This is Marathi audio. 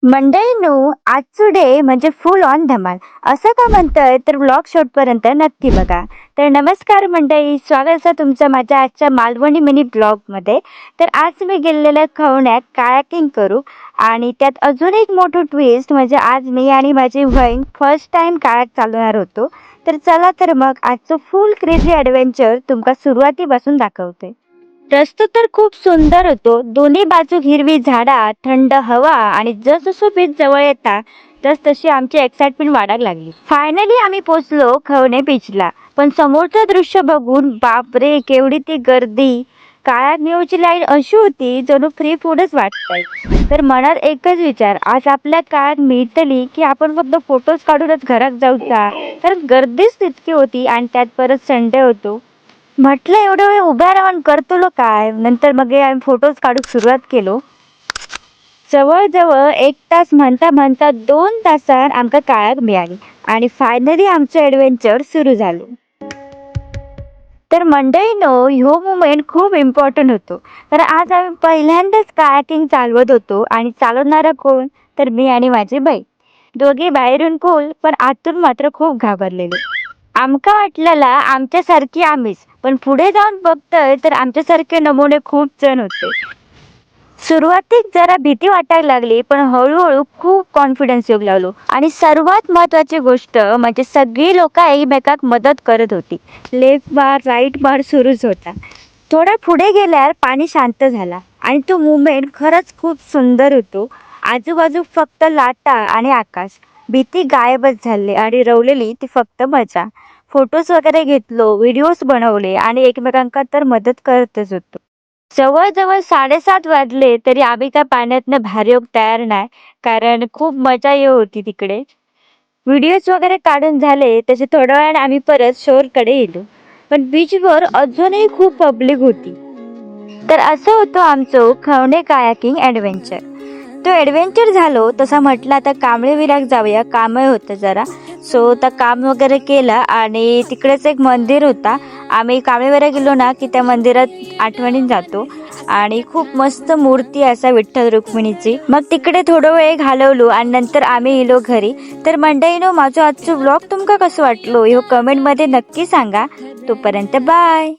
मंडळींनो, आजचं डे म्हणजे फुल ऑन धमाल. असं का म्हणतंय तर व्लॉग शेवटपर्यंत नक्की बघा. तर नमस्कार मंडळी, स्वागत आहे तुमचं माझ्या आजच्या मालवणी मिनी ब्लॉगमध्ये. तर आज मी गेलेल्या खवण्यात कायाकिंग करू आणि त्यात अजून एक मोठं ट्विस्ट म्हणजे आज मी आणि माझी बहीण फर्स्ट टाइम कायाक चालवणार होतो. तर चला तर मग आजचं फुल क्रेझी ॲडव्हेंचर तुमका सुरुवातीपासून दाखवते. रस्तो तर खूप सुंदर होतो. दोन्ही बाजू हिरवी झाडा, थंड हवा आणि जसजसं बीच जवळ येता तशी आमची एक्साइटमेंट वाढायला लागली. फायनली आम्ही पोचलो खवणे बीचला. पण समोरचं दृश्य बघून बापरे, केवढी ती गर्दी! काळ्या न्यूची लाईन अशी होती जणू फ्री फूडच वाटतंय. तर मनात एकच विचार, आज आपल्या काळात मिळतली की आपण फक्त फोटोज काढूनच घरात जाऊचा. कारण गर्दीच तितकी होती आणि त्यात परत संडे होतो. म्हटलं एवढं वेळ उभ्या राहून करतो काय. नंतर मग आम्ही फोटोज काढूक सुरुवात केलो. जवळजवळ 1 तास म्हणता म्हणता 2 तासात आमका कायाक मिळाली आणि फायनली आमचं ॲडव्हेंचर सुरू झालं. तर मंडळीनो, ह्यो मुमेंट खूप इम्पॉर्टंट होतो. तर आज आम्ही पहिल्यांदाच कायाकिंग चालवत होतो आणि चालवणारा कोण तर मी आणि माझी बाई. दोघे बाहेरून कूल पण आतून मात्र खूप घाबरलेलो. आमका वाटलेला आमच्यासारखी आम्हीच, पण पुढे जाऊन बघतोय तर आमच्यासारखे नमुने खूप जण होते. सुरुवातीक जरा भीती वाटायला लागली, पण हळूहळू खूप कॉन्फिडन्स येऊ लागलो आणि सर्वात महत्वाची गोष्ट म्हणजे सगळी लोक एकमेकाक मदत करत होती. लेफ्ट बार राईट बार सुरूच होता. थोडा पुढे गेल्यावर पाणी शांत झाला आणि तो मुवमेंट खरंच खूप सुंदर होतो. आजूबाजू फक्त लाटा आणि आकाश. भीती गायबच झाली आणि रवलेली ती फक्त मजा. फोटोज वगैरे घेतलो, व्हिडिओज बनवले आणि एकमेकांका तर मदत करतच होतो. जवळजवळ 7:30 वाजले तरी आम्ही काय पाण्यातनं बाहेर येऊक तयार नाही, कारण खूप मजा येऊ होती तिकडे. व्हिडिओज वगैरे काढून झाले तसे थोड्या वेळाने आम्ही परत शोरकडे गेलो. पण बीचवर अजूनही खूप पब्लिक होती. तर असं होतं आमचं खवणे कायाकिंग ॲडव्हेंचर. तो ॲडव्हेंचर झालो तसा म्हटलं आता कांबळे विराग जाऊया, कामही होतं जरा. सो तर काम वगैरे केलं आणि तिकडेच एक मंदिर होता. आम्ही कांबळे गेलो ना की त्या मंदिरात आठवणीन जातो आणि खूप मस्त मूर्ती असा विठ्ठल रुक्मिणीची. मग तिकडे थोडं वेळ घालवलो आणि नंतर आम्ही गेलो घरी. तर मंडळीनो, माझं आजचं व्लॉग तुमका कसं वाटलो ह्यो कमेंटमध्ये नक्की सांगा. तोपर्यंत बाय.